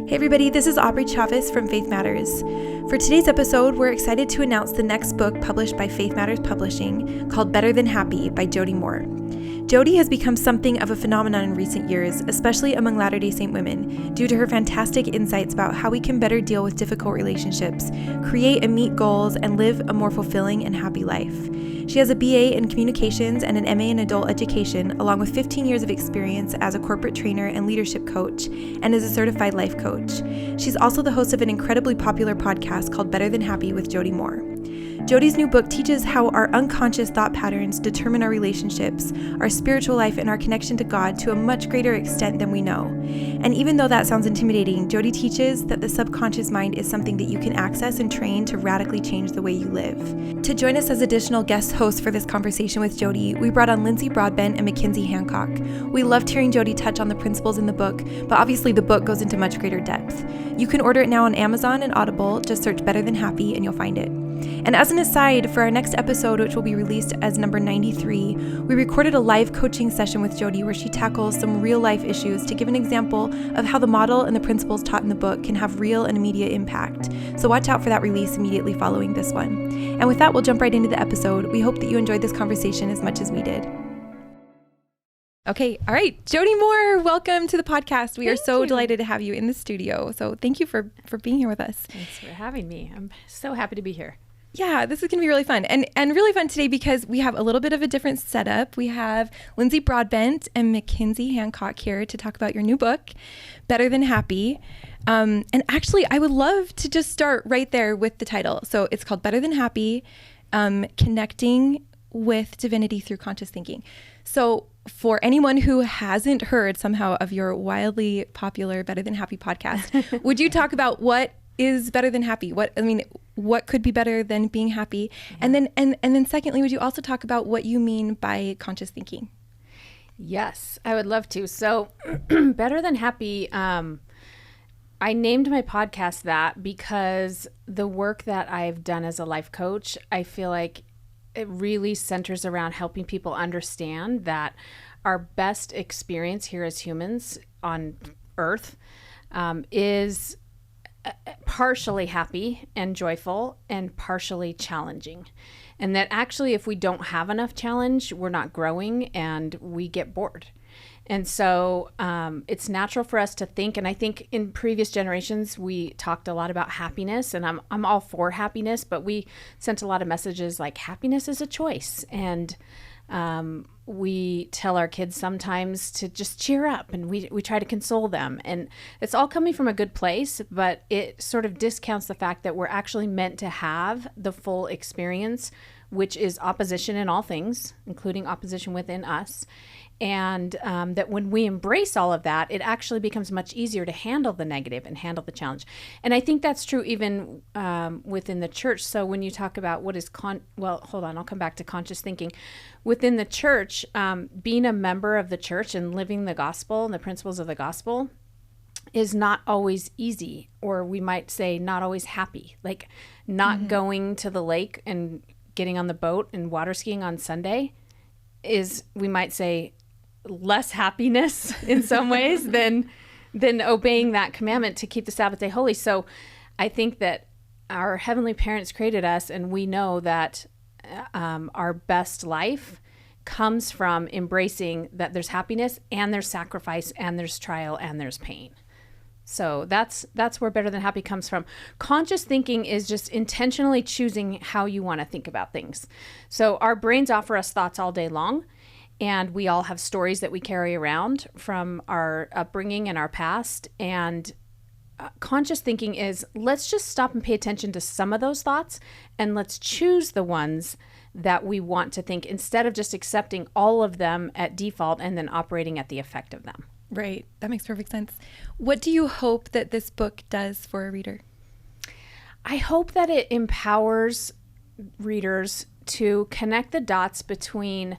Hey everybody, this is Aubrey Chavez from Faith Matters. For today's episode, we're excited to announce the next book published by Faith Matters Publishing called Better Than Happy by Jody Moore. Jody has become something of a phenomenon in recent years, especially among Latter-day Saint women, due to her fantastic insights about how we can better deal with difficult relationships, create and meet goals, and live a more fulfilling and happy life. She has a BA in communications and an MA in adult education, along with 15 years of experience as a corporate trainer and leadership coach, and is a certified life coach. She's also the host of an incredibly popular podcast called Better Than Happy with Jody Moore. Jody's new book teaches how our unconscious thought patterns determine our relationships, our spiritual life, and our connection to God to a much greater extent than we know. And even though that sounds intimidating, Jody teaches that the subconscious mind is something that you can access and train to radically change the way you live. To join us as additional guest hosts for this conversation with Jody, we brought on Lindsay Broadbent and Mackenzie Hancock. We loved hearing Jody touch on the principles in the book, but obviously the book goes into much greater depth. You can order it now on Amazon and Audible. Just search Better Than Happy and you'll find it. And as an aside, for our next episode, which will be released as number 93, we recorded a live coaching session with Jody where she tackles some real life issues to give an example of how the model and the principles taught in the book can have real and immediate impact. So watch out for that release immediately following this one. And with that, we'll jump right into the episode. We hope that you enjoyed this conversation as much as we did. Okay. All right. Jody Moore, welcome to the podcast. We are so delighted to have you in the studio. So thank you for being here with us. Thanks for having me. I'm so happy to be here. Yeah, this is going to be really fun and really fun today because we have a little bit of a different setup. We have Lindsay Broadbent and Mackenzie Hancock here to talk about your new book, Better Than Happy. And actually, I would love to just start right there with the title. So it's called Better Than Happy, Connecting with Divinity Through Conscious Thinking. So for anyone who hasn't heard somehow of your wildly popular Better Than Happy podcast, would you talk about what is better than happy? What could be better than being happy? Yeah. And then secondly, would you also talk about what you mean by conscious thinking? Yes, I would love to. So Better Than Happy, I named my podcast that because the work that I've done as a life coach, I feel like it really centers around helping people understand that our best experience here as humans on Earth is partially happy and joyful and partially challenging. And that actually, if we don't have enough challenge, we're not growing and we get bored. And so it's natural for us to think, and I think in previous generations, we talked a lot about happiness, and I'm all for happiness, but we sent a lot of messages like happiness is a choice. And we tell our kids sometimes to just cheer up, and we try to console them. And it's all coming from a good place, but it sort of discounts the fact that we're actually meant to have the full experience, which is opposition in all things, including opposition within us. And that when we embrace all of that, it actually becomes much easier to handle the negative and handle the challenge. And I think that's true even within the church. So when you talk about what is I'll come back to conscious thinking. Within the church, being a member of the church and living the gospel and the principles of the gospel is not always easy, or we might say not always happy. Like not going to the lake and getting on the boat and water skiing on Sunday is, we might say, less happiness in some ways than obeying that commandment to keep the Sabbath day holy. So I think that our heavenly parents created us, and we know that our best life comes from embracing that there's happiness and there's sacrifice and there's trial and there's pain. So that's where Better Than Happy comes from. Conscious thinking is just intentionally choosing how you want to think about things. So our brains offer us thoughts all day long, and we all have stories that we carry around from our upbringing and our past. And conscious thinking is, let's just stop and pay attention to some of those thoughts, and let's choose the ones that we want to think instead of just accepting all of them at default and then operating at the effect of them. Right. That makes perfect sense. What do you hope that this book does for a reader? I hope that it empowers readers to connect the dots between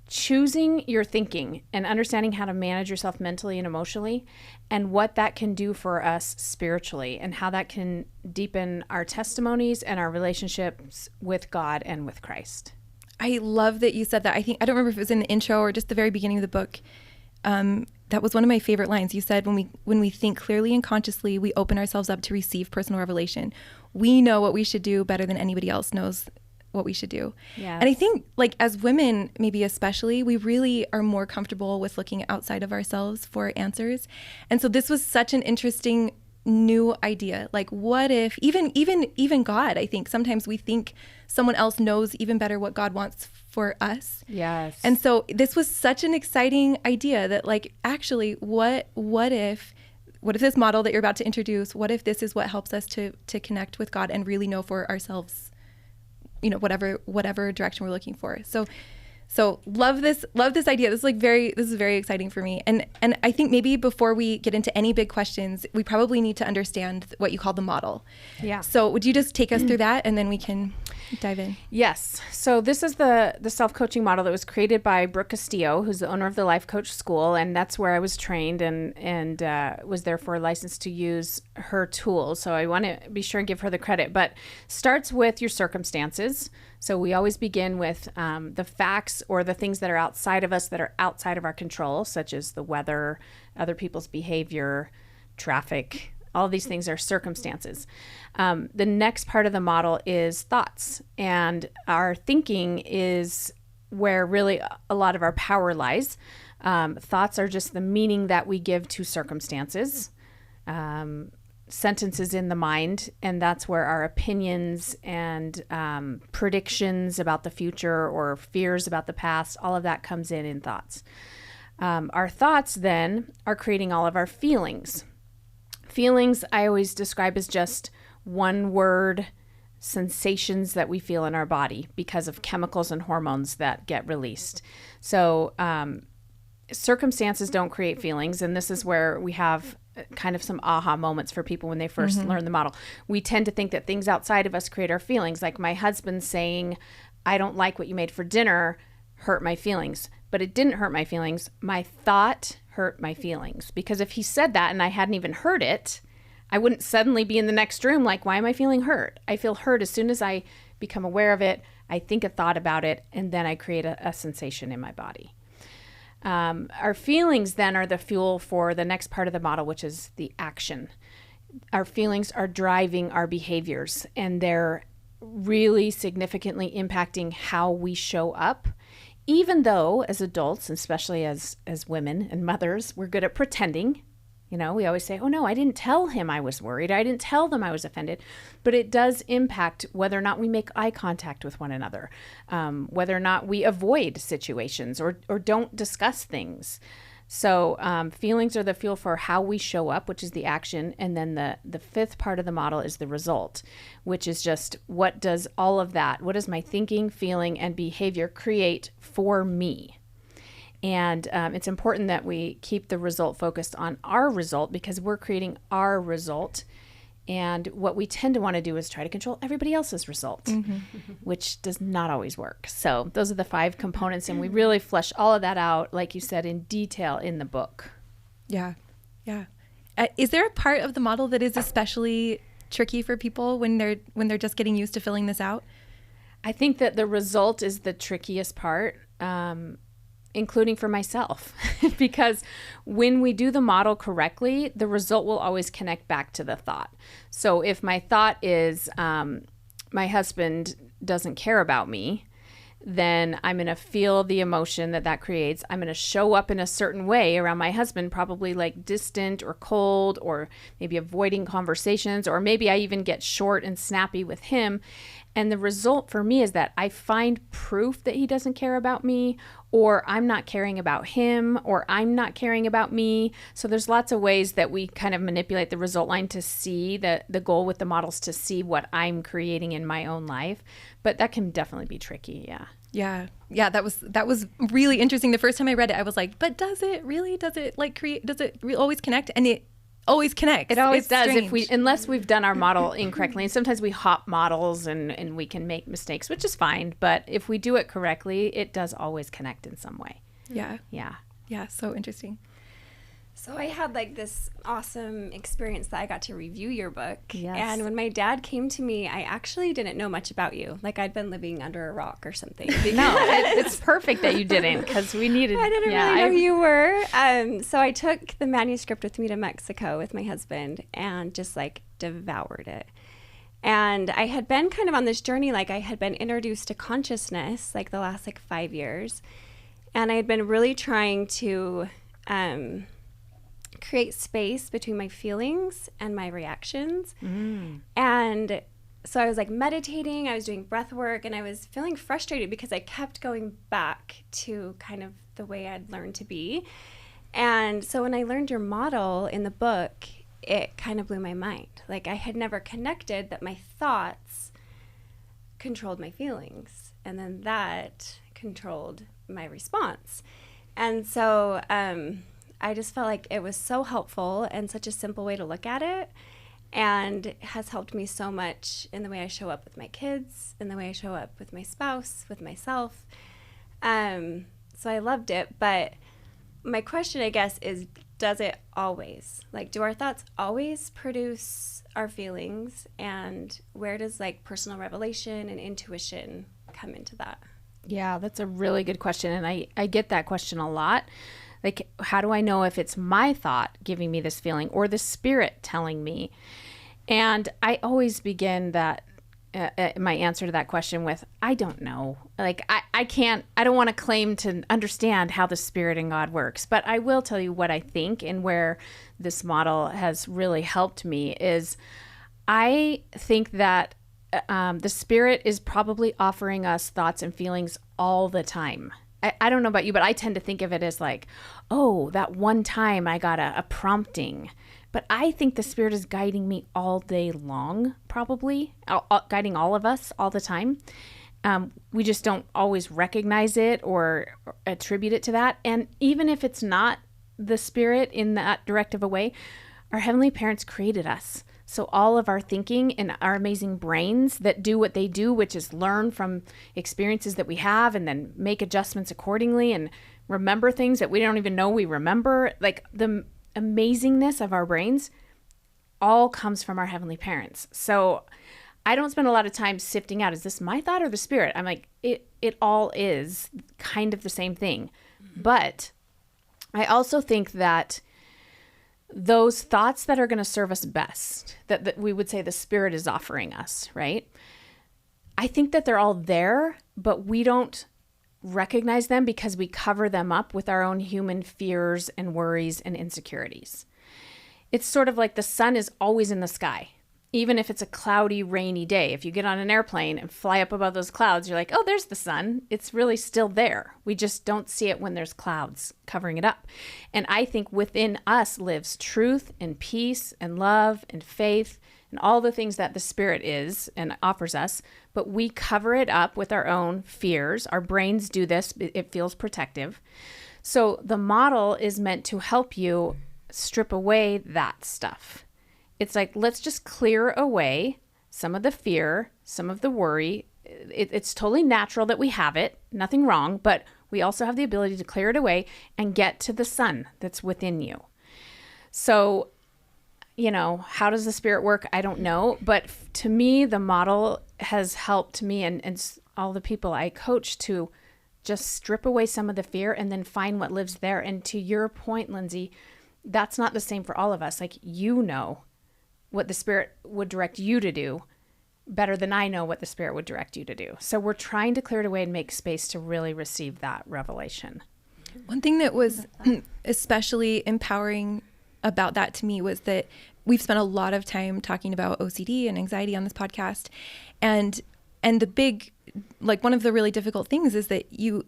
choosing your thinking and understanding how to manage yourself mentally and emotionally, and what that can do for us spiritually, and how that can deepen our testimonies and our relationships with God and with Christ. I love that you said that. I don't remember if it was in the intro or just the very beginning of the book, that was one of my favorite lines. You said, when we think clearly and consciously, we open ourselves up to receive personal revelation. We know what we should do better than anybody else knows what we should do. Yes. And I think, like, as women, maybe especially, we really are more comfortable with looking outside of ourselves for answers. And so this was such an interesting new idea. Like, what if even God, I think sometimes we think someone else knows even better what God wants for us. Yes. And so this was such an exciting idea that, like, actually, what if this model that you're about to introduce, what if this is what helps us to connect with God and really know for ourselves, you know, whatever direction we're looking for. So love this idea. This is very exciting for me. And I think maybe before we get into any big questions, we probably need to understand what you call the model. Yeah. So would you just take us through that, and then we can dive in? Yes. So this is the self-coaching model that was created by Brooke Castillo, who's the owner of the Life Coach School, and that's where I was trained and was therefore licensed to use her tools. So I want to be sure and give her the credit. But starts with your circumstances. So we always begin with the facts or the things that are outside of us, that are outside of our control, such as the weather, other people's behavior, traffic. All these things are circumstances. The next part of the model is thoughts. And our thinking is where really a lot of our power lies. Thoughts are just the meaning that we give to circumstances. Sentences in the mind, and that's where our opinions and predictions about the future or fears about the past, all of that comes in thoughts. Our thoughts then are creating all of our feelings. Feelings I always describe as just one word sensations that we feel in our body because of chemicals and hormones that get released. So circumstances don't create feelings, and this is where we have kind of some aha moments for people when they first learn the model. We tend to think that things outside of us create our feelings. Like my husband saying, "I don't like what you made for dinner," hurt my feelings. But it didn't hurt my feelings. My thought hurt my feelings. Because if he said that and I hadn't even heard it, I wouldn't suddenly be in the next room like, why am I feeling hurt? I feel hurt as soon as I become aware of it, I think a thought about it, and then I create a sensation in my body. Our feelings then are the fuel for the next part of the model, which is the action. Our feelings are driving our behaviors, and they're really significantly impacting how we show up. Even though as adults, especially as women and mothers, we're good at pretending. You know, we always say, oh no, I didn't tell him I was worried. I didn't tell them I was offended. But it does impact whether or not we make eye contact with one another, whether or not we avoid situations or don't discuss things. So feelings are the fuel for how we show up, which is the action. And then the fifth part of the model is the result, which is just what does all of that, what does my thinking, feeling, and behavior create for me? And it's important that we keep the result focused on our result because we're creating our result. And what we tend to want to do is try to control everybody else's result, which does not always work. So those are the 5 components, and we really flesh all of that out, like you said, in detail in the book. Yeah. Is there a part of the model that is especially tricky for people when they're just getting used to filling this out? I think that the result is the trickiest part. Including for myself, because when we do the model correctly, the result will always connect back to the thought. So if my thought is my husband doesn't care about me, then I'm going to feel the emotion that creates. I'm going to show up in a certain way around my husband, probably like distant or cold, or maybe avoiding conversations, or maybe I even get short and snappy with him. And the result for me is that I find proof that he doesn't care about me, or I'm not caring about him, or I'm not caring about me. So there's lots of ways that we kind of manipulate the result line to see the goal with the models, to see what I'm creating in my own life. But that can definitely be tricky. Yeah. That It always does. Strange. Unless we've done our model incorrectly. And sometimes we hop models and we can make mistakes, which is fine. But if we do it correctly, it does always connect in some way. Yeah. So interesting. So I had like this awesome experience that I got to review your book. Yes. And when my dad came to me, I actually didn't know much about you. Like I'd been living under a rock or something. No, it's perfect that you didn't, because we needed. I didn't really know who you were. So I took the manuscript with me to Mexico with my husband and just like devoured it. And I had been kind of on this journey, like I had been introduced to consciousness like the last like 5 years. And I had been really trying to create space between my feelings and my reactions. And so I was like meditating, I was doing breath work, and I was feeling frustrated because I kept going back to kind of the way I'd learned to be. And so when I learned your model in the book, it kind of blew my mind. Like I had never connected that my thoughts controlled my feelings, and then that controlled my response. And so I just felt like it was so helpful and such a simple way to look at it, and has helped me so much in the way I show up with my kids, in the way I show up with my spouse, with myself. So I loved it. But my question, I guess, is, does it always? Like, do our thoughts always produce our feelings? And where does like personal revelation and intuition come into that? Yeah, that's a really good question. And I get that question a lot. Like, how do I know if it's my thought giving me this feeling or the spirit telling me? And I always begin that my answer to that question with, I don't know. Like, I don't want to claim to understand how the spirit and God works, but I will tell you what I think, and where this model has really helped me is I think that the spirit is probably offering us thoughts and feelings all the time. I don't know about you, but I tend to think of it as like, oh, that one time I got a prompting. But I think the spirit is guiding me all day long, probably, guiding all of us all the time. We just don't always recognize it or attribute it to that. And even if it's not the spirit in that directive a way, our heavenly parents created us. So all of our thinking and our amazing brains that do what they do, which is learn from experiences that we have and then make adjustments accordingly and remember things that we don't even know we remember, like the amazingness of our brains all comes from our heavenly parents. So I don't spend a lot of time sifting out, is this my thought or the spirit? I'm like, it all is kind of the same thing. But I also think that those thoughts that are going to serve us best, that we would say the spirit is offering us, right? I think that they're all there, but we don't recognize them because we cover them up with our own human fears and worries and insecurities. It's sort of like the sun is always in the sky, even if it's a cloudy, rainy day. If you get on an airplane and fly up above those clouds, you're like, oh, there's the sun. It's really still there. We just don't see it when there's clouds covering it up. And I think within us lives truth and peace and love and faith and all the things that the spirit is and offers us, but we cover it up with our own fears. Our brains do this. It feels protective. So the model is meant to help you strip away that stuff. It's like, let's just clear away some of the fear, some of the worry. It's totally natural that we have it, nothing wrong, but we also have the ability to clear it away and get to the sun that's within you. So, how does the spirit work? I don't know. But to me, the model has helped me and all the people I coach to just strip away some of the fear and then find what lives there. And to your point, Lindsay, that's not the same for all of us. Like, what the spirit would direct you to do better than I know what the spirit would direct you to do. So we're trying to clear it away and make space to really receive that revelation. One thing that was especially empowering about that to me was that we've spent a lot of time talking about OCD and anxiety on this podcast. And the big, like, one of the really difficult things is that you're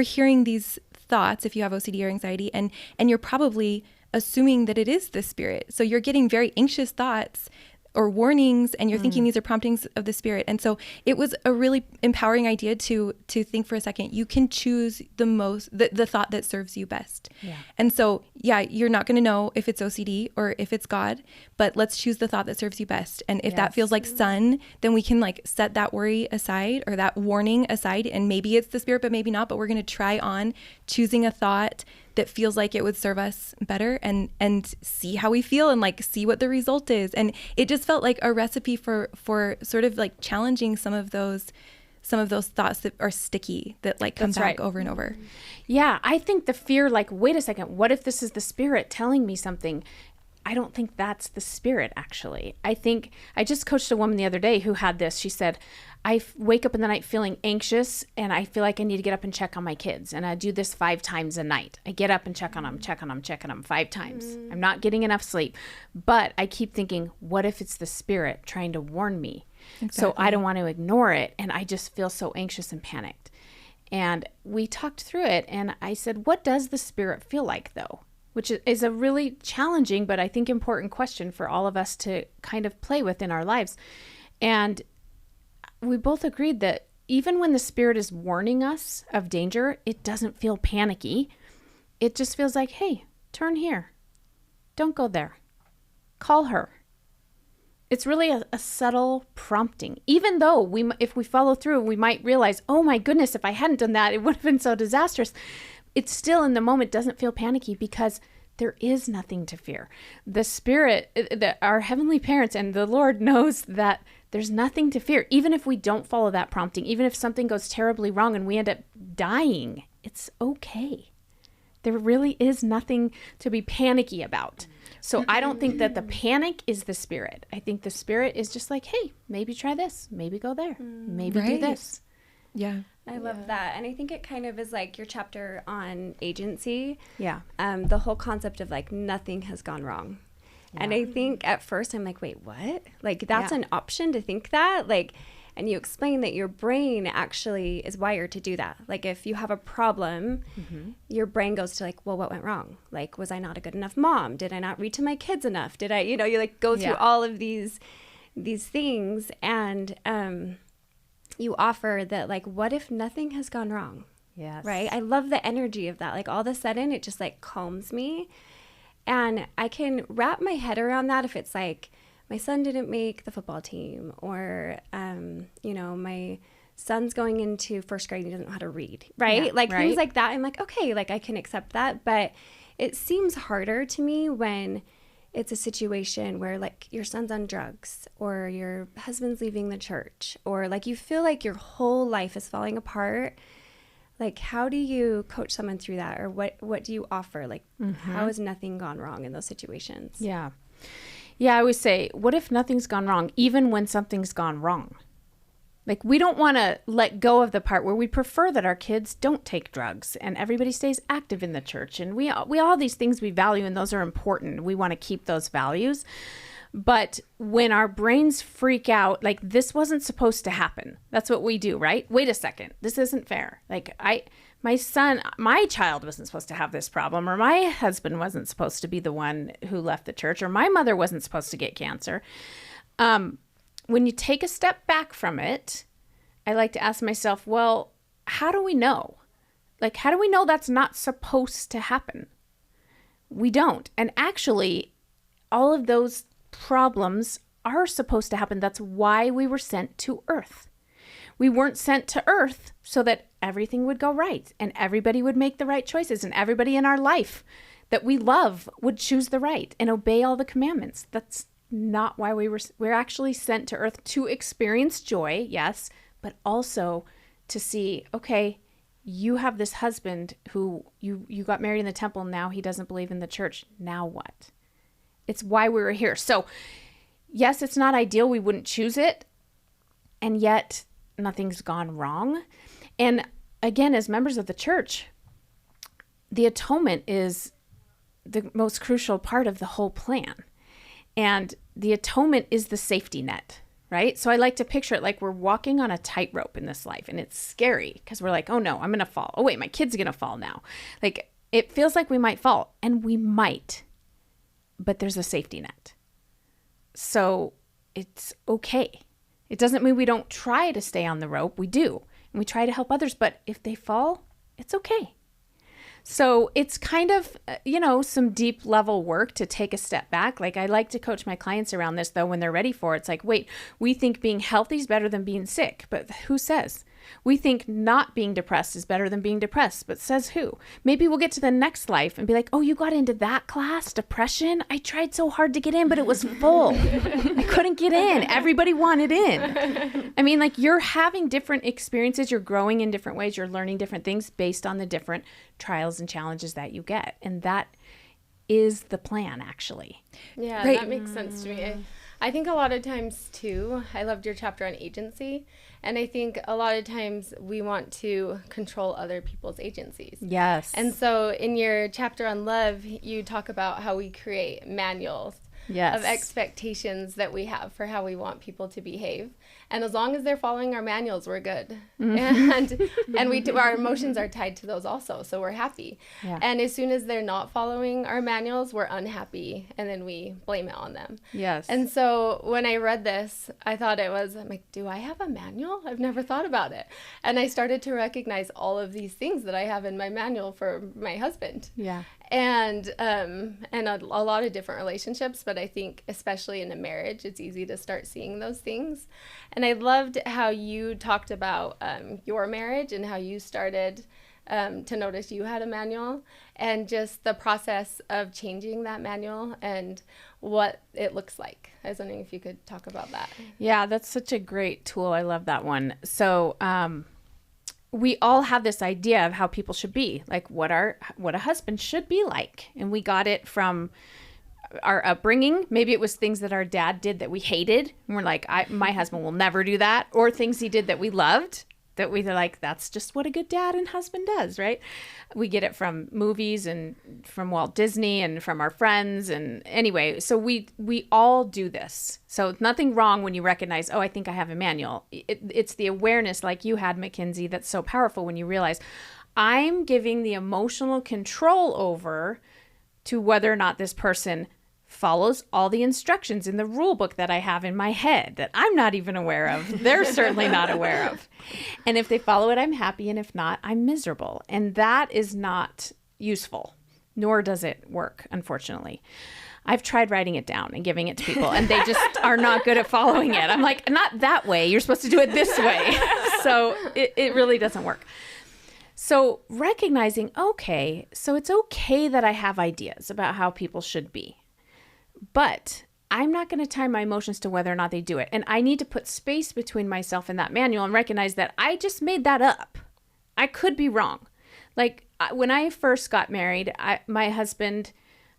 hearing these thoughts if you have OCD or anxiety, and you're probably assuming that it is the spirit. So you're getting very anxious thoughts or warnings, and you're thinking these are promptings of the spirit. And so it was a really empowering idea to think for a second, you can choose the thought that serves you best. Yeah. And so, you're not going to know if it's OCD or if it's God, but let's choose the thought that serves you best. And if that feels like sun, then we can like set that worry aside or that warning aside. And maybe it's the spirit, but maybe not, but we're going to try on choosing a thought that feels like it would serve us better, and see how we feel and like see what the result is. And it just felt like a recipe for sort of like challenging some of those thoughts that are sticky, that like come back over and over. Yeah, I think the fear, like, wait a second, what if this is the Spirit telling me something? I don't think that's the Spirit, actually. I think I just coached a woman the other day who had this. She said, I wake up in the night feeling anxious, and I feel like I need to get up and check on my kids. And I do this 5 times a night. I get up and check on them 5 times. I'm not getting enough sleep. But I keep thinking, what if it's the Spirit trying to warn me? Exactly. So I don't want to ignore it. And I just feel so anxious and panicked. And we talked through it. And I said, what does the Spirit feel like, though? Which is a really challenging, but I think important question for all of us to kind of play with in our lives. And we both agreed that even when the Spirit is warning us of danger, it doesn't feel panicky. It just feels like, hey, turn here. Don't go there. Call her. It's really a subtle prompting. Even though if we follow through, we might realize, oh my goodness, if I hadn't done that, it would have been so disastrous. It still in the moment doesn't feel panicky because there is nothing to fear. The Spirit, our heavenly parents and the Lord knows that there's nothing to fear. Even if we don't follow that prompting, even if something goes terribly wrong and we end up dying, it's okay. There really is nothing to be panicky about. So I don't think that the panic is the Spirit. I think the Spirit is just like, hey, maybe try this, maybe go there, maybe do this. Yeah. I love that. And I think it kind of is like your chapter on agency. Yeah. The whole concept of like nothing has gone wrong. Yeah. And I think at first I'm like, wait, what? Like that's an option to think that? Like, and you explain that your brain actually is wired to do that. Like if you have a problem, your brain goes to like, well, what went wrong? Like, was I not a good enough mom? Did I not read to my kids enough? Did I, you like go through all of these things. And, you offer that, like, what if nothing has gone wrong? Yes. Right? I love the energy of that. Like, all of a sudden, it just, like, calms me. And I can wrap my head around that if it's, like, my son didn't make the football team or, my son's going into first grade and he doesn't know how to read, right? Yeah, like, right. Things like that. I'm like, okay, like, I can accept that. But it seems harder to me when it's a situation where like your son's on drugs or your husband's leaving the church or like you feel like your whole life is falling apart. Like, how do you coach someone through that? Or what do you offer? Like, how has nothing gone wrong in those situations? Yeah. Yeah, I always say, what if nothing's gone wrong, even when something's gone wrong? Like, we don't want to let go of the part where we prefer that our kids don't take drugs and everybody stays active in the church. And we all these things we value, and those are important. We want to keep those values. But when our brains freak out, like, this wasn't supposed to happen. That's what we do, right? Wait a second. This isn't fair. Like, my child wasn't supposed to have this problem, or my husband wasn't supposed to be the one who left the church, or my mother wasn't supposed to get cancer. When you take a step back from it, I like to ask myself, well, how do we know? Like, how do we know that's not supposed to happen? We don't. And actually, all of those problems are supposed to happen. That's why we were sent to Earth. We weren't sent to Earth so that everything would go right and everybody would make the right choices and everybody in our life that we love would choose the right and obey all the commandments. That's not why we're actually sent to Earth to experience joy, yes, but also to see, okay, you have this husband who you got married in the temple. Now he doesn't believe in the church. Now what? It's why we were here. So yes, it's not ideal. We wouldn't choose it. And yet nothing's gone wrong. And again, as members of the church, the atonement is the most crucial part of the whole plan. And the atonement is the safety net, right? So I like to picture it like we're walking on a tightrope in this life, and it's scary because we're like, oh no, I'm going to fall. Oh wait, my kid's going to fall now. Like, it feels like we might fall, and we might, but there's a safety net. So it's okay. It doesn't mean we don't try to stay on the rope. We do, and we try to help others, but if they fall, it's okay. So it's kind of, some deep level work to take a step back. Like, I like to coach my clients around this, though, when they're ready for it. It's like, wait, we think being healthy is better than being sick, but who says? We think not being depressed is better than being depressed, but says who? Maybe we'll get to the next life and be like, oh, you got into that class, depression? I tried so hard to get in, but it was full. I couldn't get in. Everybody wanted in. I mean, like, you're having different experiences. You're growing in different ways. You're learning different things based on the different trials and challenges that you get. And that is the plan, actually. Yeah, Right. that makes sense to me. I think a lot of times too, I loved your chapter on agency, and I think a lot of times we want to control other people's agencies. Yes. And so in your chapter on love, you talk about how we create manuals of expectations that we have for how we want people to behave. And as long as they're following our manuals, we're good. And we our emotions are tied to those also, so we're happy. Yeah. And as soon as they're not following our manuals, we're unhappy, and then we blame it on them. Yes. And so when I read this, I thought I'm like, do I have a manual? I've never thought about it. And I started to recognize all of these things that I have in my manual for my husband. Yeah. And a lot of different relationships, but I think especially in a marriage, it's easy to start seeing those things. And I loved how you talked about your marriage and how you started to notice you had a manual, and just the process of changing that manual and what it looks like. I was wondering if you could talk about that. Yeah, that's such a great tool. I love that one. So, we all have this idea of how people should be, like what a husband should be like. And we got it from our upbringing. Maybe it was things that our dad did that we hated. And we're like, my husband will never do that. Or things he did that we loved, that we were like, that's just what a good dad and husband does, right? We get it from movies and from Walt Disney and from our friends. And anyway, so we all do this. So nothing wrong when you recognize, oh, I think I have a manual. It's the awareness like you had, Mackenzie, that's so powerful when you realize I'm giving the emotional control over to whether or not this person follows all the instructions in the rule book that I have in my head that I'm not even aware of. They're certainly not aware of. And if they follow it, I'm happy. And if not, I'm miserable. And that is not useful, nor does it work, unfortunately. I've tried writing it down and giving it to people, and they just are not good at following it. I'm like, not that way. You're supposed to do it this way. So it really doesn't work. So recognizing, okay, so it's okay that I have ideas about how people should be. But I'm not going to tie my emotions to whether or not they do it. And I need to put space between myself and that manual and recognize that I just made that up. I could be wrong. Like when I first got married, my husband,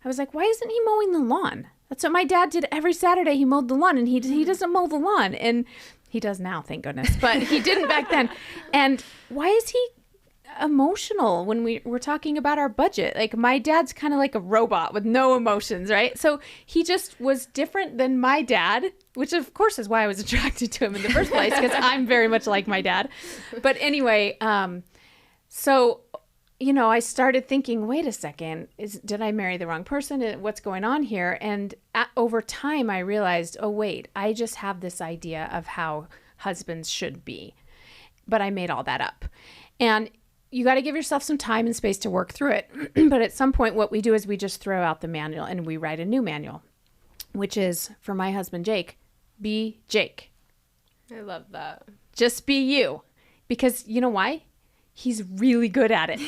I was like, why isn't he mowing the lawn? That's what my dad did every Saturday. He mowed the lawn, and he doesn't mow the lawn. And he does now, thank goodness. But he didn't back then. And why is he emotional when we're talking about our budget? Like my dad's kind of like a robot with no emotions, right? So he just was different than my dad, which of course is why I was attracted to him in the first place, because I'm very much like my dad. But anyway, so I started thinking, wait a second, did I marry the wrong person? What's going on here? And over time I realized, oh wait, I just have this idea of how husbands should be, but I made all that up. And you got to give yourself some time and space to work through it. But at some point, what we do is we just throw out the manual and we write a new manual, which is for my husband, Jake, be Jake. I love that. Just be you. Because you know why? He's really good at it.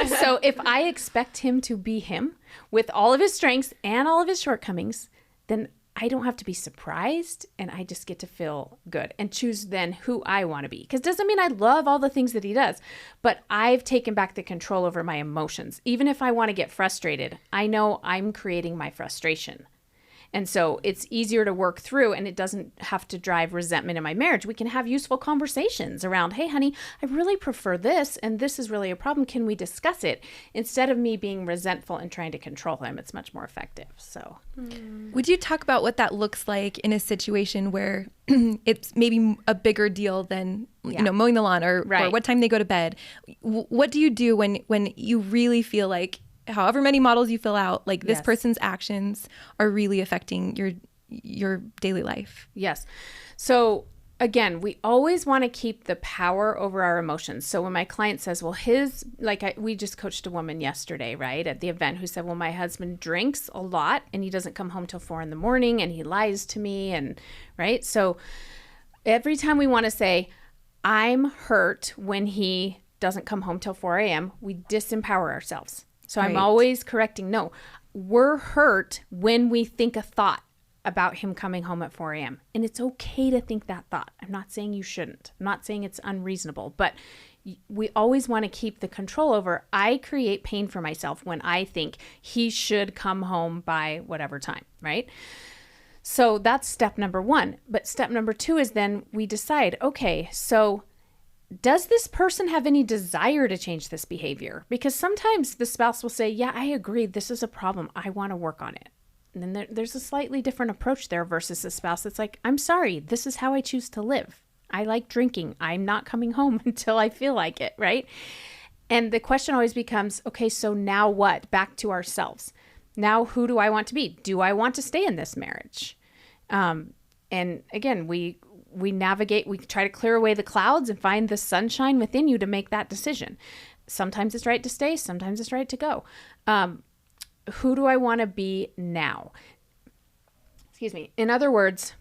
So if I expect him to be him with all of his strengths and all of his shortcomings, then I don't have to be surprised, and I just get to feel good and choose then who I want to be. Because it doesn't mean I love all the things that he does, but I've taken back the control over my emotions. Even if I want to get frustrated, I know I'm creating my frustration. And so it's easier to work through, and it doesn't have to drive resentment in my marriage. We can have useful conversations around, hey, honey, I really prefer this, and this is really a problem. Can we discuss it? Instead of me being resentful and trying to control him, it's much more effective. So, would you talk about what that looks like in a situation where it's maybe a bigger deal than mowing the lawn or what time they go to bed? What do you do when you really feel like, however many models you fill out, like this person's actions are really affecting your daily life? Yes. So again, we always want to keep the power over our emotions. So when my client says, well, we just coached a woman yesterday, right, at the event, who said, well, my husband drinks a lot and he doesn't come home till 4 a.m. and he lies to me. And right. So every time we want to say, I'm hurt when he doesn't come home till 4 a.m. We disempower ourselves. So I'm Right. always correcting, no, we're hurt when we think a thought about him coming home at 4 a.m. And it's okay to think that thought. I'm not saying you shouldn't. I'm not saying it's unreasonable, but we always want to keep the control over. I create pain for myself when I think he should come home by whatever time, right? So that's step number one. But step number two is then we decide, okay, so does this person have any desire to change this behavior? Because sometimes the spouse will say, yeah, I agree. This is a problem. I want to work on it. And then there's a slightly different approach there versus a spouse that's like, I'm sorry, this is how I choose to live. I like drinking. I'm not coming home until I feel like it, right? And the question always becomes, okay, so now what? Back to ourselves. Now, who do I want to be? Do I want to stay in this marriage? And again, we navigate, we try to clear away the clouds and find the sunshine within you to make that decision. Sometimes it's right to stay. Sometimes it's right to go. Who do I want to be now? Excuse me. In other words,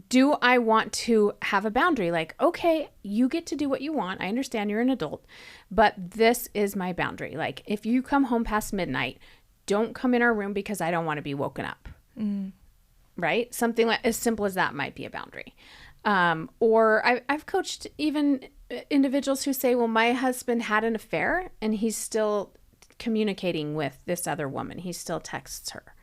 do I want to have a boundary? Like, okay, you get to do what you want. I understand you're an adult, but this is my boundary. Like, if you come home past midnight, don't come in our room because I don't want to be woken up. Right? Something like as simple as that might be a boundary. Or I've coached even individuals who say, well, my husband had an affair and he's still communicating with this other woman. He still texts her.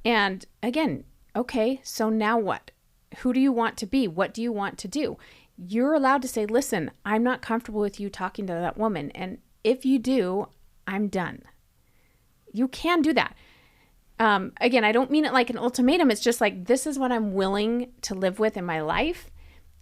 And again, okay, so now what? Who do you want to be? What do you want to do? You're allowed to say, listen, I'm not comfortable with you talking to that woman. And if you do, I'm done. You can do that. Again, I don't mean it like an ultimatum. It's just like, this is what I'm willing to live with in my life,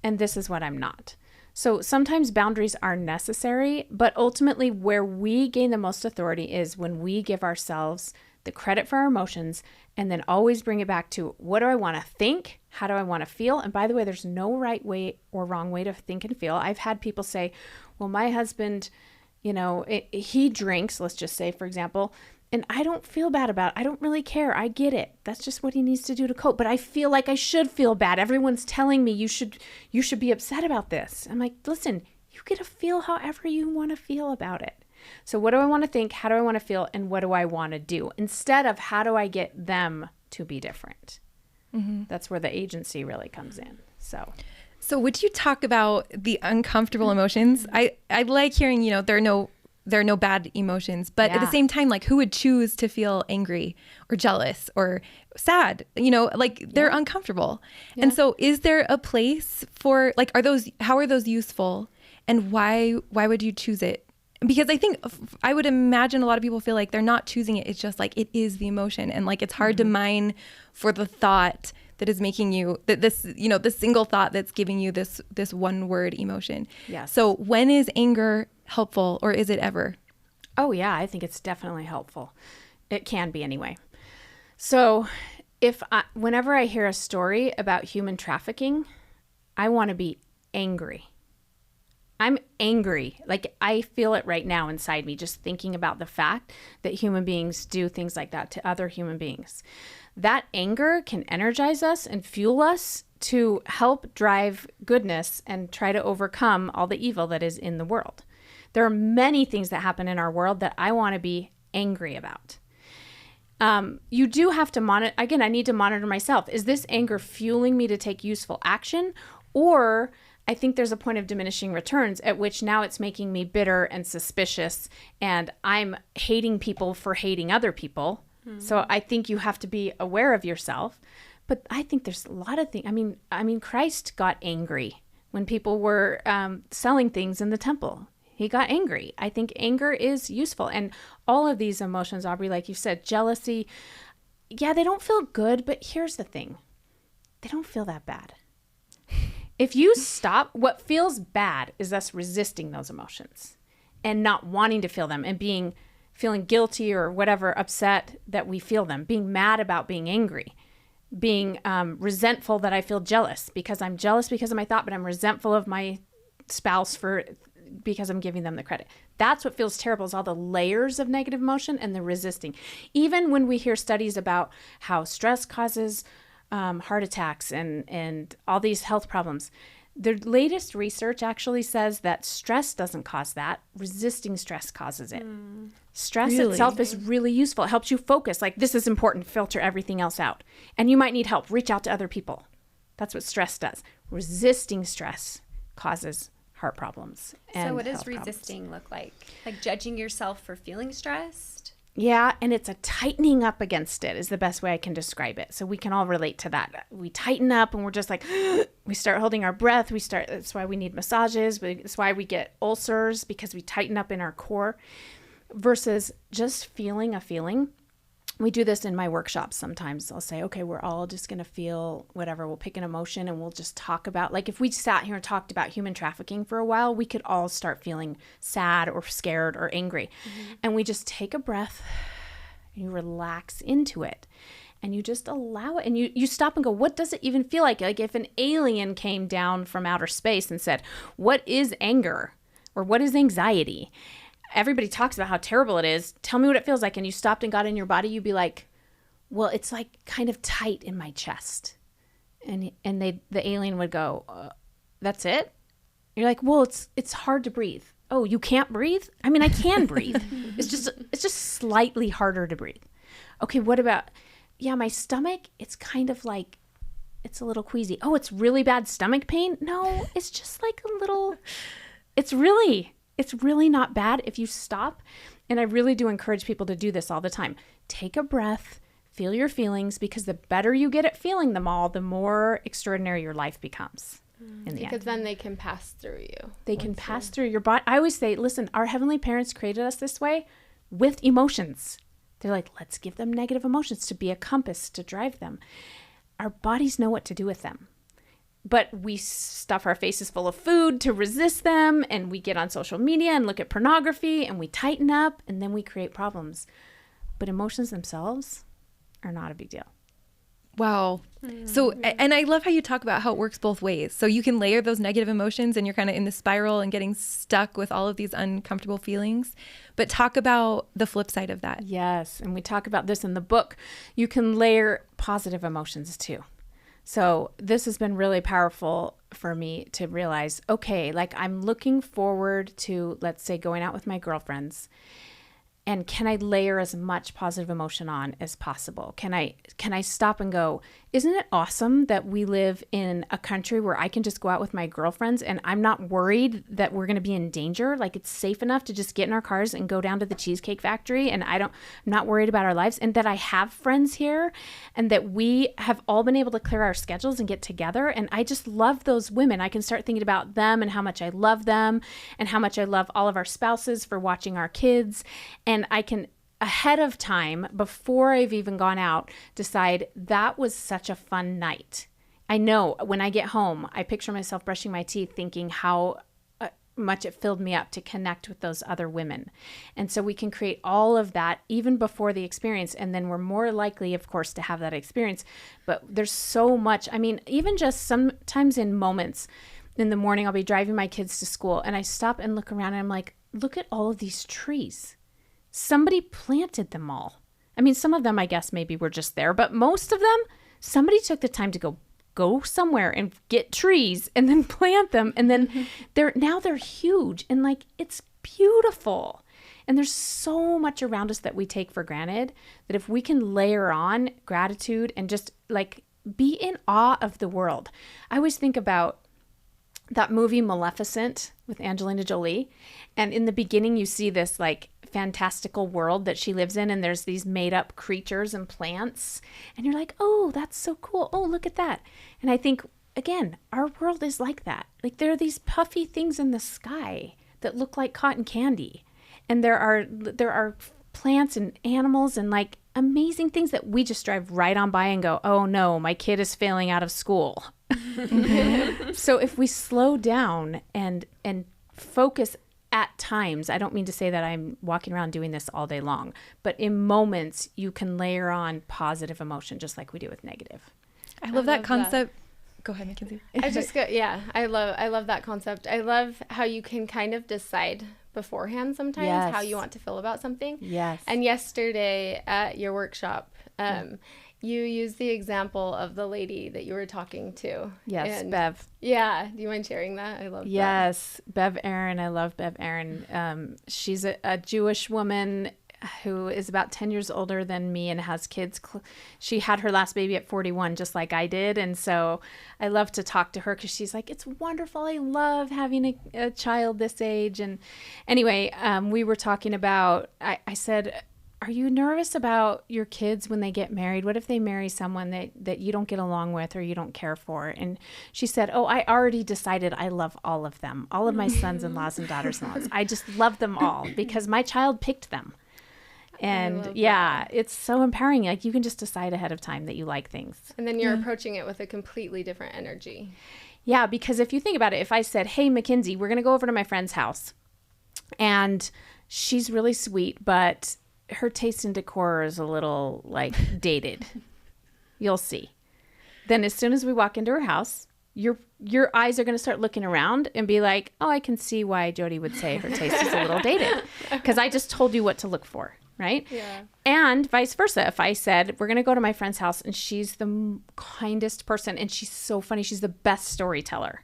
and this is what I'm not. So sometimes boundaries are necessary, but ultimately where we gain the most authority is when we give ourselves the credit for our emotions and then always bring it back to, what do I want to think? How do I want to feel? And by the way, there's no right way or wrong way to think and feel. I've had people say, well, my husband, he drinks, let's just say, for example, and I don't feel bad about it. I don't really care. I get it. That's just what he needs to do to cope. But I feel like I should feel bad. Everyone's telling me you should be upset about this. I'm like, listen, you get to feel however you want to feel about it. So what do I want to think? How do I want to feel? And what do I want to do? Instead of how do I get them to be different? Mm-hmm. That's where the agency really comes in. So would you talk about the uncomfortable emotions? I like hearing, there are no bad emotions, but at the same time, like, who would choose to feel angry or jealous or sad? They're uncomfortable. Yeah. And so is there a place for, like, how are those useful, and why would you choose it? Because I think I would imagine a lot of people feel like they're not choosing it. It's just like, it is the emotion. And like, it's hard to mine for the thought that is making you this single thought that's giving you this one word emotion. Yes. So when is anger helpful, or is it ever? Oh yeah, I think it's definitely helpful. It can be anyway. So whenever I hear a story about human trafficking, I want to be angry. I'm angry. Like, I feel it right now inside me, just thinking about the fact that human beings do things like that to other human beings. That anger can energize us and fuel us to help drive goodness and try to overcome all the evil that is in the world. There are many things that happen in our world that I want to be angry about. You do have to monitor. Again, I need to monitor myself. Is this anger fueling me to take useful action? Or I think there's a point of diminishing returns at which now it's making me bitter and suspicious, and I'm hating people for hating other people. Mm-hmm. So I think you have to be aware of yourself. But I think there's a lot of things. I mean, Christ got angry when people were selling things in the temple. He got angry. I think anger is useful. And all of these emotions, Aubrey, like you said, jealousy, yeah, they don't feel good, but here's the thing. They don't feel that bad. If you stop, what feels bad is us resisting those emotions and not wanting to feel them and feeling guilty or whatever, upset that we feel them, being mad about being angry, being resentful that I feel jealous because I'm jealous because of my thought, but I'm resentful of my spouse because I'm giving them the credit. That's what feels terrible, is all the layers of negative emotion and the resisting. Even when we hear studies about how stress causes heart attacks and all these health problems, The latest research actually says that stress doesn't cause that. Resisting stress causes it. Stress itself is really useful. It helps you focus. Like, this is important. Filter everything else out. And you might need help. Reach out to other people. That's what stress does. Resisting stress causes heart problems. And so what does health problems. resisting look like? Like judging yourself for feeling stressed? Yeah, and it's a tightening up against it is the best way I can describe it. So we can all relate to that. We tighten up and we're just like, we start holding our breath. That's why we need massages. That's why we get ulcers, because we tighten up in our core versus just feeling a feeling. We do this in my workshops sometimes. I'll say, okay, we're all just going to feel whatever. We'll pick an emotion and we'll just talk about, like if we sat here and talked about human trafficking for a while, we could all start feeling sad or scared or angry. And we just take a breath and you relax into it and you just allow it. And you stop and go, what does it even feel like? Like if an alien came down from outer space and said, what is anger or what is anxiety? Everybody talks about how terrible it is. Tell me what it feels like. And you stopped and got in your body, you'd be like, well, it's like kind of tight in my chest. And the alien would go, that's it? You're like, well, it's hard to breathe. Oh, you can't breathe? I mean, I can breathe. It's just slightly harder to breathe. Okay, what about, yeah, my stomach, it's kind of like, it's a little queasy. Oh, it's really bad stomach pain? No, it's just like a little, it's really not bad if you stop. And I really do encourage people to do this all the time. Take a breath, feel your feelings, because the better you get at feeling them all, the more extraordinary your life becomes in the end. Because then they can pass through you. They can pass through your body. I always say, listen, our heavenly parents created us this way with emotions. They're like, let's give them negative emotions to be a compass to drive them. Our bodies know what to do with them. But we stuff our faces full of food to resist them, and we get on social media and look at pornography, and we tighten up, and then we create problems. But emotions themselves are not a big deal. Wow. So, and I love how you talk about how it works both ways. So you can layer those negative emotions and you're kind of in the spiral and getting stuck with all of these uncomfortable feelings. But talk about the flip side of that. Yes. And we talk about this in the book. You can layer positive emotions too. So this has been really powerful for me to realize, okay, like I'm looking forward to, let's say, going out with my girlfriends. And can I layer as much positive emotion on as possible? Can I stop and go, isn't it awesome that we live in a country where I can just go out with my girlfriends and I'm not worried that we're going to be in danger? Like it's safe enough to just get in our cars and go down to the Cheesecake Factory, and I'm not worried about our lives, and that I have friends here, and that we have all been able to clear our schedules and get together. And I just love those women. I can start thinking about them and how much I love them and how much I love all of our spouses for watching our kids. And I can, ahead of time, before I've even gone out, decide that was such a fun night. I know when I get home, I picture myself brushing my teeth thinking how much it filled me up to connect with those other women. And so we can create all of that even before the experience. And then we're more likely, of course, to have that experience. But there's so much, I mean, even just sometimes in moments in the morning, I'll be driving my kids to school and I stop and look around and I'm like, look at all of these trees. Somebody planted them all. I mean, some of them, I guess, maybe were just there, but most of them, somebody took the time to go somewhere and get trees and then plant them. And then they're huge and like, it's beautiful. And there's so much around us that we take for granted that if we can layer on gratitude and just like be in awe of the world. I always think about that movie Maleficent with Angelina Jolie. And in the beginning, you see this like fantastical world that she lives in, and there's these made up creatures and plants. And you're like, oh, that's so cool. Oh, look at that. And I think, again, our world is like that. Like there are these puffy things in the sky that look like cotton candy. And there are plants and animals and like amazing things that we just drive right on by and go, oh no, my kid is failing out of school. So if we slow down and focus at times, I don't mean to say that I'm walking around doing this all day long, but in moments you can layer on positive emotion just like we do with negative. I love that concept. Go ahead, Mackenzie. I love that concept. I love how you can kind of decide beforehand sometimes how you want to feel about something. Yes. And yesterday at your workshop, you used the example of the lady that you were talking to. Yes, And Bev. yeah. Do you mind sharing that? I love that. Yes, Bev Aaron. I love Bev Aaron. She's a Jewish woman who is about 10 years older than me and has kids. She had her last baby at 41, just like I did. And so I love to talk to her because she's like, it's wonderful. I love having a child this age. And anyway, we were talking about, I said, are you nervous about your kids when they get married? What if they marry someone that you don't get along with or you don't care for? And she said, oh, I already decided I love all of them, all of my sons-in-laws and daughters-in-laws. I just love them all because my child picked them. And yeah, it's so empowering. Like you can just decide ahead of time that you like things. And then you're approaching it with a completely different energy. Yeah, because if you think about it, if I said, hey, Mackenzie, we're going to go over to my friend's house and she's really sweet, but her taste in decor is a little like dated. You'll see. Then as soon as we walk into her house, your eyes are going to start looking around and be like, oh, I can see why Jody would say her taste is a little dated because I just told you what to look for. Right? Yeah. And vice versa. If I said, we're going to go to my friend's house and she's the kindest person and she's so funny, she's the best storyteller,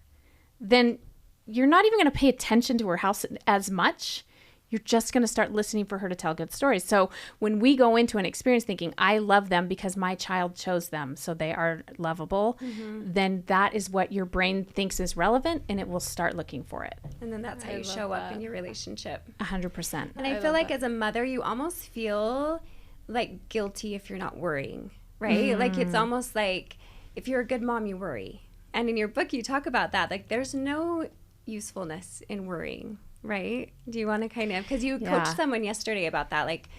then you're not even going to pay attention to her house as much. You're just going to start listening for her to tell good stories. So when we go into an experience thinking, I love them because my child chose them, so they are lovable, then that is what your brain thinks is relevant and it will start looking for it. And then that's how you show up in your relationship. 100%. And I feel like as a mother, you almost feel like guilty if you're not worrying, right? Like it's almost like if you're a good mom, you worry. And in your book, you talk about that. Like there's no usefulness in worrying. Right? Do you want to kind of, because you coached someone yesterday about that, like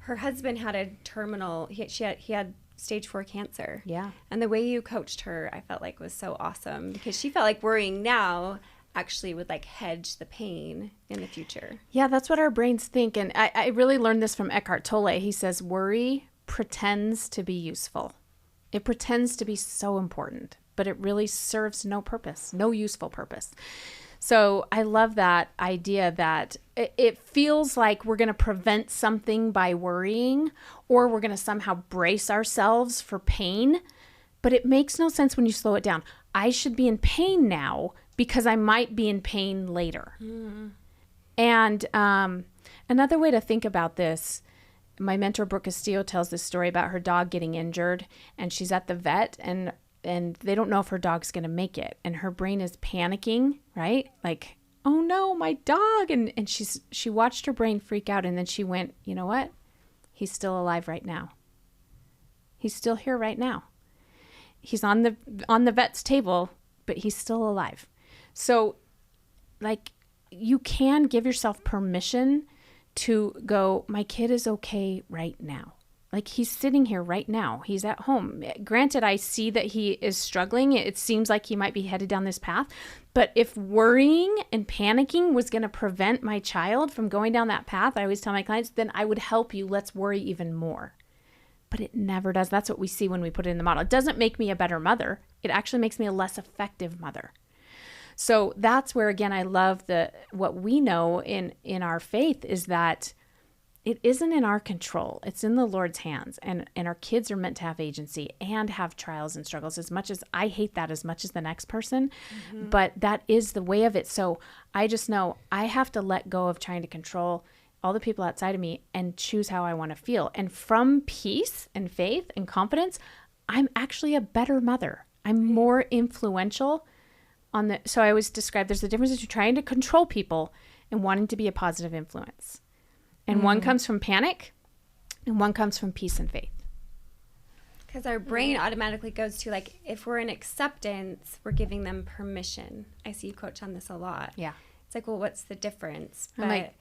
her husband had a terminal, he had stage 4 cancer. Yeah. And the way you coached her, I felt like was so awesome because she felt like worrying now actually would like hedge the pain in the future. Yeah, that's what our brains think. And I really learned this from Eckhart Tolle. He says, worry pretends to be useful. It pretends to be so important, but it really serves no purpose, no useful purpose. So I love that idea that it feels like we're going to prevent something by worrying or we're going to somehow brace ourselves for pain, but it makes no sense when you slow it down. I should be in pain now because I might be in pain later. And another way to think about this, my mentor Brooke Castillo tells this story about her dog getting injured and she's at the vet and they don't know if her dog's going to make it. And her brain is panicking, right? Like, oh no, my dog. And she watched her brain freak out. And then she went, you know what? He's still alive right now. He's still here right now. He's on the vet's table, but he's still alive. So like you can give yourself permission to go, my kid is okay right now. Like he's sitting here right now. He's at home. Granted, I see that he is struggling. It seems like he might be headed down this path. But if worrying and panicking was going to prevent my child from going down that path, I always tell my clients, then I would help you. Let's worry even more. But it never does. That's what we see when we put it in the model. It doesn't make me a better mother. It actually makes me a less effective mother. So that's where, again, I love what we know in our faith is that it isn't in our control. It's in the Lord's hands. And our kids are meant to have agency and have trials and struggles as much as I hate that as much as the next person. But that is the way of it. So I just know I have to let go of trying to control all the people outside of me and choose how I want to feel. And from peace and faith and confidence, I'm actually a better mother. I'm more influential so I always describe there's a difference between trying to control people and wanting to be a positive influence. And one comes from panic and one comes from peace and faith. Because our brain automatically goes to like, if we're in acceptance, we're giving them permission. I see you coach on this a lot. Yeah. It's like, well, what's the difference? But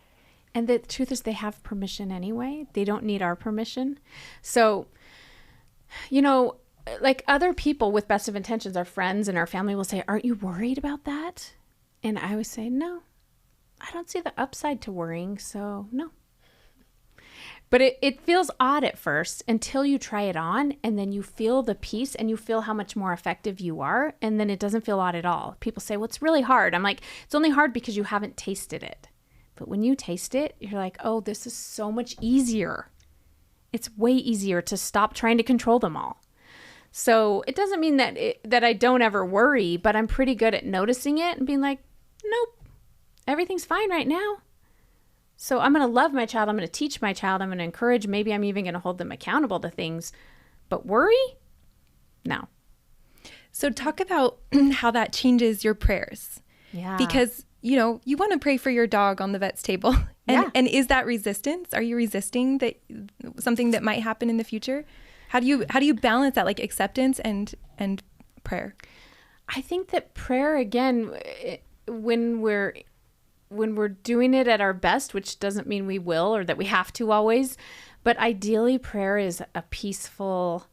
and the truth is they have permission anyway. They don't need our permission. So, like other people with best of intentions, our friends and our family will say, aren't you worried about that? And I always say, no, I don't see the upside to worrying. So no. But it feels odd at first until you try it on and then you feel the peace and you feel how much more effective you are. And then it doesn't feel odd at all. People say, well, it's really hard. I'm like, it's only hard because you haven't tasted it. But when you taste it, you're like, oh, this is so much easier. It's way easier to stop trying to control them all. So it doesn't mean that I don't ever worry, but I'm pretty good at noticing it and being like, nope, everything's fine right now. So I'm going to love my child. I'm going to teach my child. I'm going to encourage. Maybe I'm even going to hold them accountable to things. But worry? No. So talk about how that changes your prayers. Yeah. Because, you want to pray for your dog on the vet's table. And is that resistance? Are you resisting that something that might happen in the future? How do you balance that, like acceptance and prayer? I think that prayer, again, when we're doing it at our best, which doesn't mean we will or that we have to always, but ideally prayer is a peaceful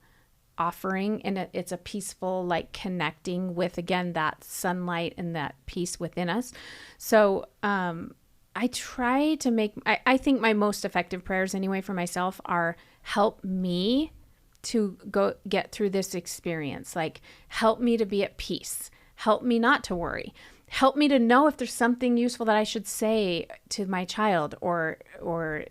offering, and it's a peaceful, like, connecting with, again, that sunlight and that peace within us. So I try to make, I think my most effective prayers anyway for myself are, help me to go get through this experience. Like, help me to be at peace. Help me not to worry. Help me to know if there's something useful that I should say to my child, or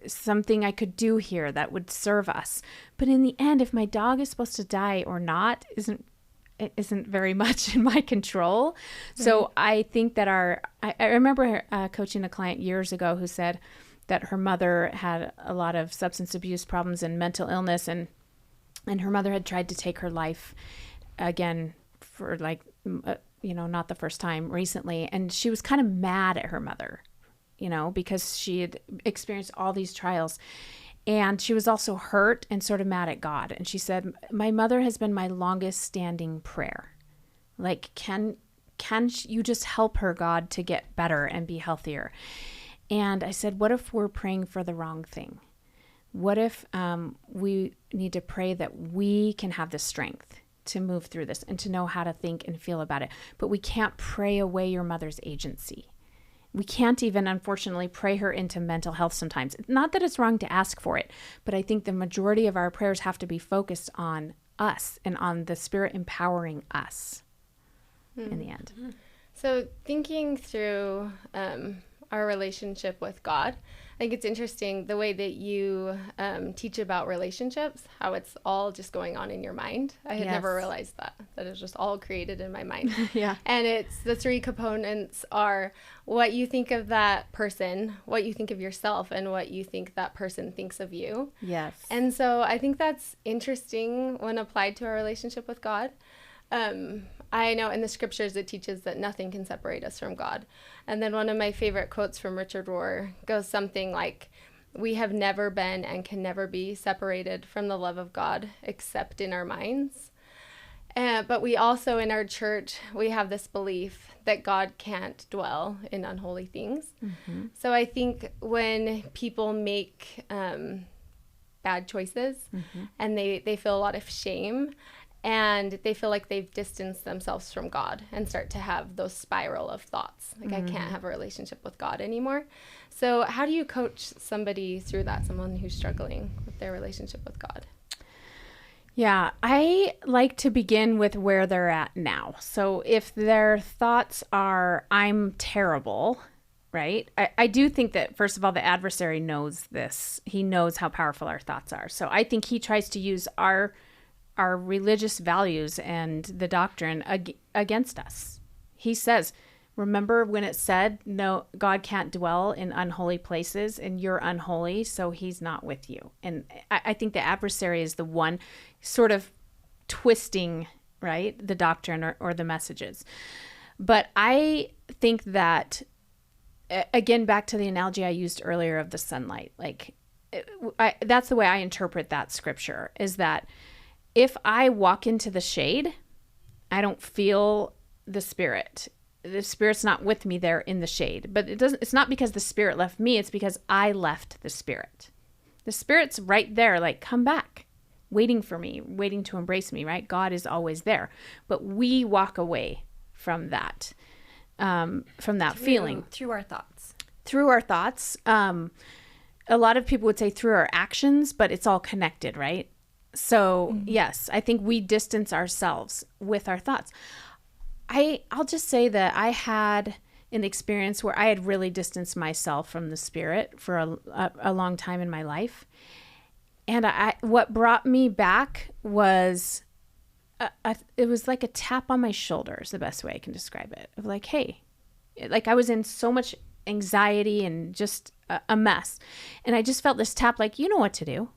something I could do here that would serve us. But in the end, if my dog is supposed to die or not, isn't very much in my control. Right. So I think that I remember coaching a client years ago who said that her mother had a lot of substance abuse problems and mental illness, and her mother had tried to take her life again for not the first time recently. And she was kind of mad at her mother, because she had experienced all these trials. And she was also hurt and sort of mad at God. And she said, my mother has been my longest standing prayer. Like, can you just help her, God, to get better and be healthier? And I said, what if we're praying for the wrong thing? What if we need to pray that we can have the strength to move through this and to know how to think and feel about it? But we can't pray away your mother's agency. We can't even, unfortunately, pray her into mental health sometimes. Not that it's wrong to ask for it, but I think the majority of our prayers have to be focused on us and on the Spirit empowering us in the end. So thinking through our relationship with God, I think it's interesting the way that you teach about relationships, how it's all just going on in your mind. I had never realized that it's just all created in my mind. Yeah. And it's the three components are what you think of that person, what you think of yourself, and what you think that person thinks of you. Yes. And so I think that's interesting when applied to our relationship with God. I know in the scriptures it teaches that nothing can separate us from God. And then one of my favorite quotes from Richard Rohr goes something like, we have never been and can never be separated from the love of God except in our minds. But we also, in our church, we have this belief that God can't dwell in unholy things. Mm-hmm. So I think when people make bad choices and they feel a lot of shame, and they feel like they've distanced themselves from God and start to have those spiral of thoughts. Like, I can't have a relationship with God anymore. So how do you coach somebody through that, someone who's struggling with their relationship with God? Yeah, I like to begin with where they're at now. So if their thoughts are, I'm terrible, right? I do think that, first of all, the adversary knows this. He knows how powerful our thoughts are. So I think he tries to use our religious values and the doctrine against us. He says, remember when it said, no, God can't dwell in unholy places, and you're unholy, so he's not with you. And I think the adversary is the one sort of twisting, right, the doctrine or the messages. But I think that, again, back to the analogy I used earlier of the sunlight, like that's the way I interpret that scripture, is that if I walk into the shade, I don't feel the Spirit. The Spirit's not with me there in the shade. But it's not because the Spirit left me, it's because I left the Spirit. The Spirit's right there, like, come back, waiting for me, waiting to embrace me, right? God is always there. But we walk away from that feeling. Through our thoughts. Through our thoughts. A lot of people would say through our actions, but it's all connected, right? So yes, I think we distance ourselves with our thoughts. I'll just say that I had an experience where I had really distanced myself from the Spirit for a long time in my life. And what brought me back was, it was like a tap on my shoulder is the best way I can describe it. Of like, hey, like I was in so much anxiety and just a mess. And I just felt this tap like, you know what to do.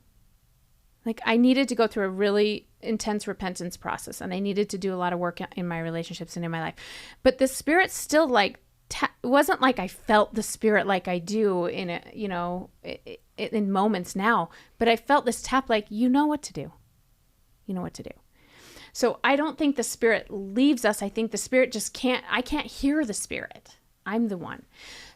Like I needed to go through a really intense repentance process, and I needed to do a lot of work in my relationships and in my life. But the Spirit still like, it wasn't like I felt the Spirit like I do in a, you know, in moments now, but I felt this tap like, you know what to do. You know what to do. So I don't think the Spirit leaves us. I think the Spirit just I can't hear the Spirit. I'm the one.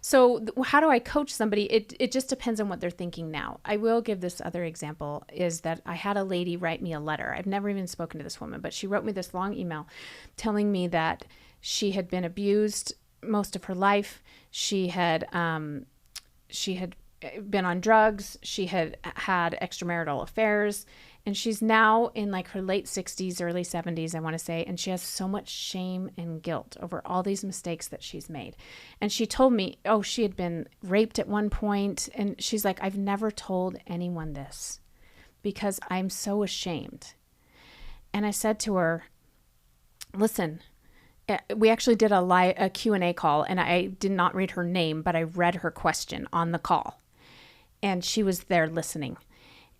So how do I coach somebody? It just depends on what they're thinking now. I will give this other example is that I had a lady write me a letter. I've never even spoken to this woman, but she wrote me this long email telling me that she had been abused most of her life. She had been on drugs. She had had extramarital affairs, and she's now in like her late 60s, early 70s, I want to say. And she has so much shame and guilt over all these mistakes that she's made. And she told me, she had been raped at one point. And she's like, I've never told anyone this because I'm so ashamed. And I said to her, listen, we actually did a Q&A call, and I did not read her name, but I read her question on the call. And she was there listening.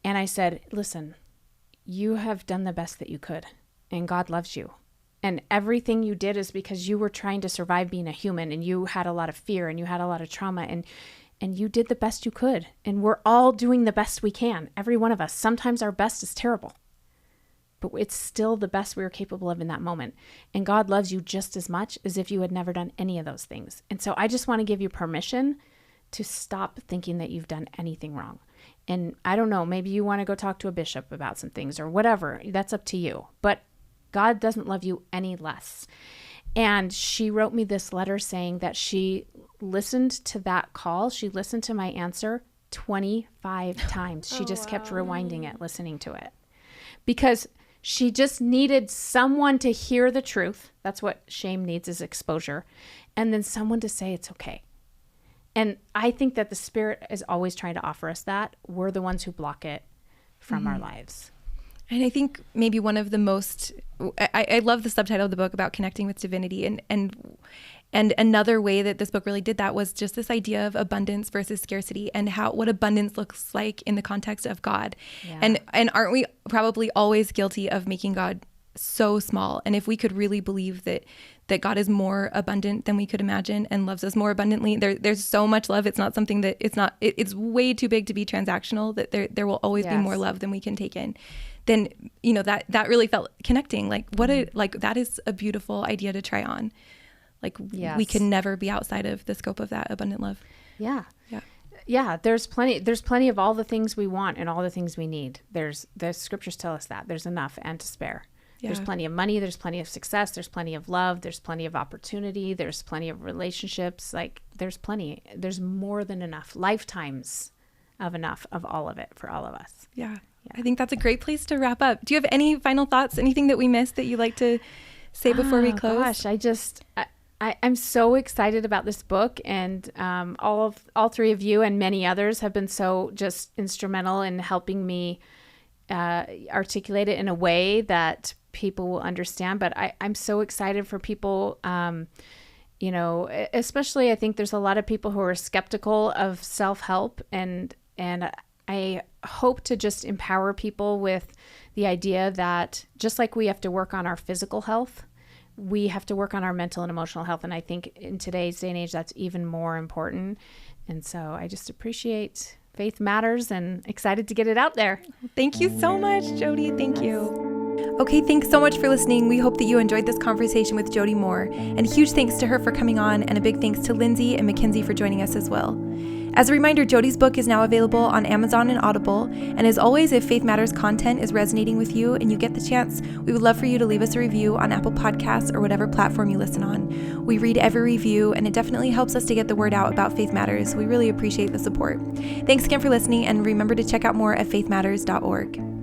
And I said, listen, you have done the best that you could, and God loves you. And everything you did is because you were trying to survive being a human, and you had a lot of fear, and you had a lot of trauma, and you did the best you could. And we're all doing the best we can, every one of us. Sometimes our best is terrible, but it's still the best we were capable of in that moment. And God loves you just as much as if you had never done any of those things. And so I just want to give you permission to stop thinking that you've done anything wrong. And I don't know, maybe you want to go talk to a bishop about some things or whatever. That's up to you. But God doesn't love you any less. And she wrote me this letter saying that she listened to that call. She listened to my answer 25 times. She just kept rewinding it, listening to it. Because she just needed someone to hear the truth. That's what shame needs, is exposure. And then someone to say it's okay. And I think that the Spirit is always trying to offer us that. We're the ones who block it from our lives. And I think maybe one of the most, I love the subtitle of the book about connecting with divinity. And another way that this book really did that was just this idea of abundance versus scarcity, and what abundance looks like in the context of God. Yeah. And aren't we probably always guilty of making God so small? And if we could really believe that God is more abundant than we could imagine and loves us more abundantly, there's so much love. It's not something that it's way too big to be transactional, that there will always be more love than we can take in. Then, that really felt connecting. Like that is a beautiful idea to try on. Like we can never be outside of the scope of that abundant love. Yeah. Yeah, there's plenty of all the things we want and all the things we need. The scriptures tell us that there's enough and to spare. Yeah. There's plenty of money, there's plenty of success, there's plenty of love, there's plenty of opportunity, there's plenty of relationships. Like there's more than enough, lifetimes of enough of all of it for all of us. Yeah. I think that's a great place to wrap up. Do you have any final thoughts, anything that we missed that you'd like to say before we close? Gosh, I'm so excited about this book, and all three of you and many others have been so just instrumental in helping me articulate it in a way that people will understand. But I'm so excited for people, especially I think there's a lot of people who are skeptical of self-help, and I hope to just empower people with the idea that just like we have to work on our physical health, we have to work on our mental and emotional health. And I think in today's day and age, that's even more important. And so I just appreciate Faith Matters and excited to get it out there. Thank you so much, Jody. Thank you. Okay, thanks so much for listening. We hope that you enjoyed this conversation with Jody Moore. And huge thanks to her for coming on, and a big thanks to Lindsay and Mackenzie for joining us as well. As a reminder, Jody's book is now available on Amazon and Audible. And as always, if Faith Matters content is resonating with you and you get the chance, we would love for you to leave us a review on Apple Podcasts or whatever platform you listen on. We read every review, and it definitely helps us to get the word out about Faith Matters. We really appreciate the support. Thanks again for listening, and remember to check out more at faithmatters.org.